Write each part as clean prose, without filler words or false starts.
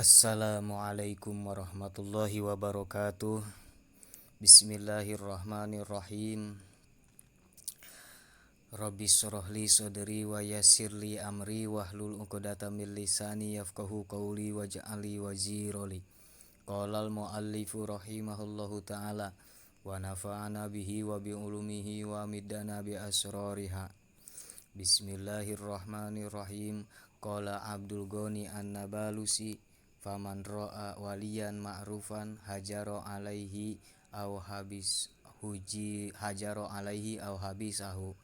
Assalamualaikum warahmatullahi wabarakatuh. Bismillahirrahmanirrahim. Rabbi shrahli sadri wa yassirli amri wahlul 'uqdatam min lisani yafqahu qawli waj'alni wazira li. Qala al-muallifu rahimahullahu ta'ala wa nafa'ana bihi wa bi ulumihi wa middana bi asrariha. Bismillahirrahmanirrahim. Qala Abdul Ghani An-Nabalusi, faman ra'a waliyan ma'rufan hajaro alaihi aw habisahu.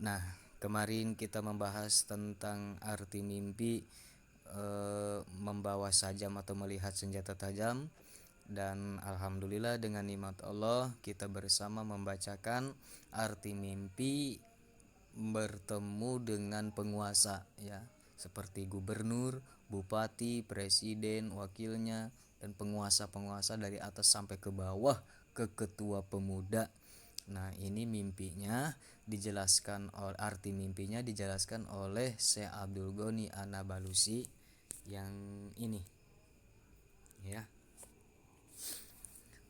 Nah, kemarin kita membahas tentang arti mimpi, membawa sajam atau melihat senjata tajam, dan alhamdulillah dengan nikmat Allah kita bersama membacakan arti mimpi bertemu dengan penguasa, ya, seperti gubernur, bupati, presiden, wakilnya, dan penguasa-penguasa dari atas sampai ke bawah ke ketua pemuda. Nah, ini mimpinya dijelaskan oleh arti mimpinya dijelaskan oleh Syekh Abdul Ghani An-Nabalusi yang ini, ya.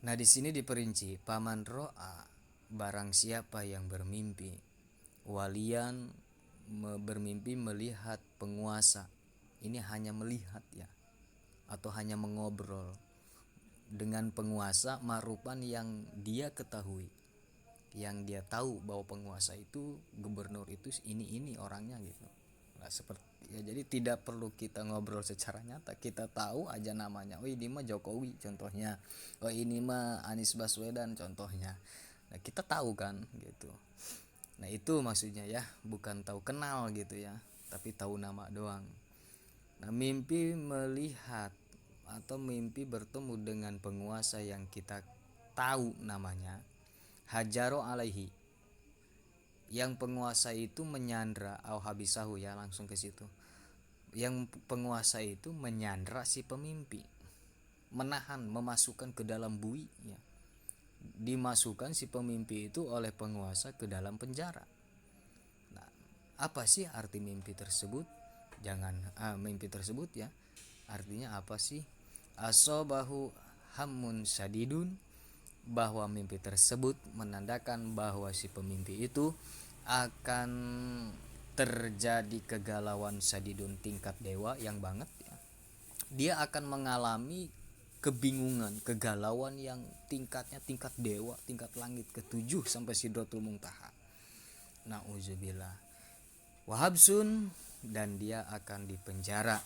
Nah, di sini diperinci, paman ro'a, barang siapa yang bermimpi, walian bermimpi melihat penguasa. Ini hanya melihat, ya, atau hanya mengobrol dengan penguasa ma'rufan yang dia ketahui, yang dia tahu bahwa penguasa itu, gubernur itu ini orangnya gitu. Nah, seperti, ya, jadi tidak perlu kita ngobrol secara nyata, kita tahu aja namanya. Oh, ini mah Jokowi contohnya. Oh, ini mah Anies Baswedan contohnya. Nah, kita tahu kan gitu. Nah, itu maksudnya, ya, bukan tahu kenal gitu, ya, tapi tahu nama doang. Nah, mimpi melihat atau mimpi bertemu dengan penguasa yang kita tahu namanya, hajaro alaihi, yang penguasa itu menyandra, au habisahu, ya, langsung ke situ. Yang penguasa itu menyandra si pemimpi, menahan, memasukkan ke dalam bui, ya. Dimasukkan si pemimpi itu oleh penguasa ke dalam penjara. Nah, apa sih arti mimpi tersebut? Mimpi tersebut, ya, artinya apa sih? Asobahu hamun sadidun, bahwa mimpi tersebut menandakan bahwa si pemimpi itu akan terjadi kegalauan sadidun, tingkat dewa yang banget, ya. Dia akan mengalami kebingungan, kegalauan yang tingkatnya tingkat dewa, tingkat langit ketujuh sampai Sidratul Muntaha. Nauzubillah. Wahabsun, dan dia akan dipenjara.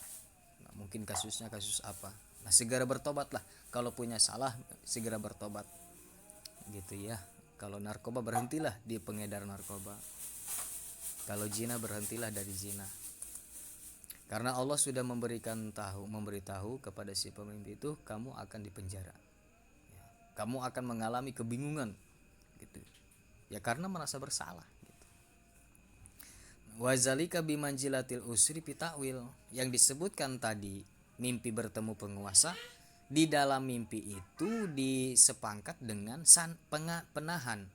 Nah, mungkin kasusnya kasus apa? Nah, segera bertobatlah. Kalau punya salah, segera bertobat, gitu, ya. Kalau narkoba, berhentilah di pengedar narkoba. Kalau zina, berhentilah dari zina. Karena Allah sudah memberitahu kepada si pemimpin itu, kamu akan dipenjara, ya. Kamu akan mengalami kebingungan, gitu, ya, karena merasa bersalah, gitu. Wazalika bimanjilatil usri pitawil, yang disebutkan tadi mimpi bertemu penguasa, di dalam mimpi itu disepangkat dengan penahan.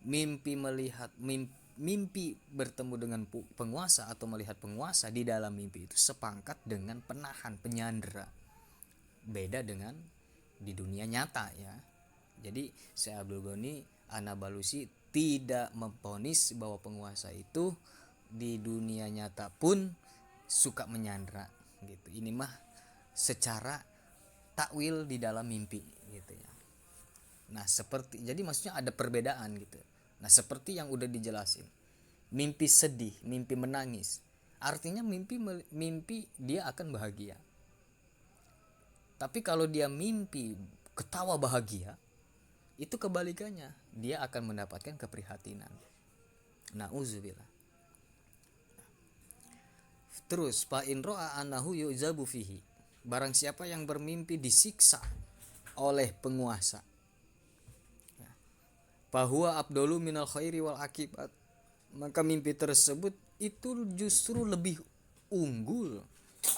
Mimpi bertemu dengan penguasa atau melihat penguasa di dalam mimpi itu sepangkat dengan penahan, penyandera. Beda dengan di dunia nyata, ya. Jadi Syekh Abdul Ghani An-Nabalusi tidak memvonis bahwa penguasa itu di dunia nyata pun suka menyandera, gitu. Ini mah secara takwil di dalam mimpi, gitu, ya. Nah, seperti, jadi maksudnya ada perbedaan, gitu. Nah, seperti yang udah dijelasin, mimpi sedih, mimpi menangis, artinya mimpi dia akan bahagia. Tapi kalau dia mimpi ketawa bahagia, itu kebalikannya, dia akan mendapatkan keprihatinan. Nauzubillah. Terus, fa in ra'a annahu yu'zabu fihi, barang siapa yang bermimpi disiksa oleh penguasa, bahwa abdulu minal khairi wal akibat, maka mimpi tersebut itu justru lebih unggul,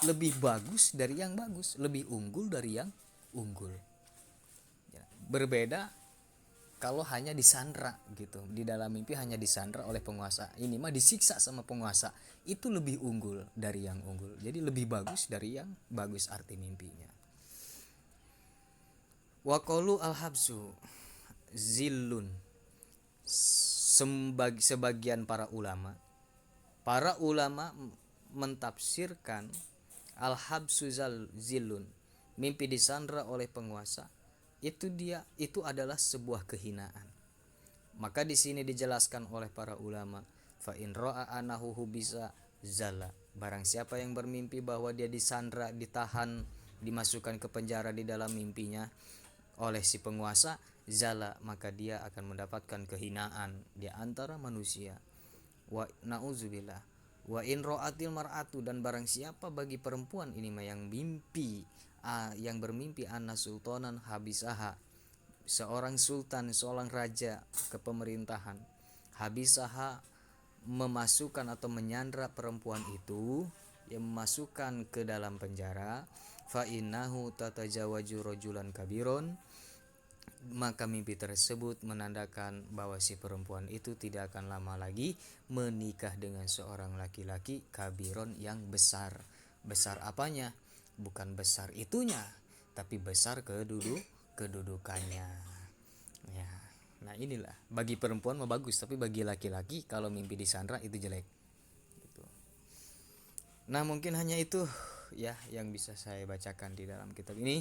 lebih bagus dari yang bagus, lebih unggul dari yang unggul, ya. Berbeda kalau hanya disandra gitu, di dalam mimpi hanya disandra oleh penguasa, ini mah disiksa sama penguasa, itu lebih unggul dari yang unggul, jadi lebih bagus dari yang bagus arti mimpinya. Waqalu al-habsu zillun, sebagian para ulama mentafsirkan al-habsu zillun, mimpi disandra oleh penguasa, itu adalah sebuah kehinaan. Maka di sini dijelaskan oleh para ulama, fa in ra'a anahu bisa zalla, barang siapa yang bermimpi bahwa dia disandra, ditahan, dimasukkan ke penjara di dalam mimpinya oleh si penguasa, zala, maka dia akan mendapatkan kehinaan di antara manusia. Wa nauzubillah. Wa in ra'atil mar'atu, dan barang siapa bagi perempuan ini mah yang bermimpi anna sultanan habisaha, seorang sultan, seorang raja kepemerintahan, habisaha, memasukkan atau menyandra perempuan itu, yang memasukkan ke dalam penjara, fa innahu tatajawaju rajulan kabiron, maka mimpi tersebut menandakan bahwa si perempuan itu tidak akan lama lagi menikah dengan seorang laki-laki kabiron yang besar. Besar apanya? Bukan besar itunya, tapi besar kedudukannya. Ya. Nah, inilah bagi perempuan mah bagus, tapi bagi laki-laki kalau mimpi disandra itu jelek. Gitu. Nah, mungkin hanya itu ya yang bisa saya bacakan di dalam kitab ini.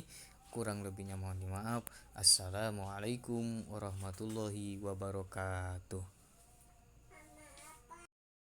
Kurang lebihnya mohon dimaaf. Assalamualaikum warahmatullahi wabarakatuh.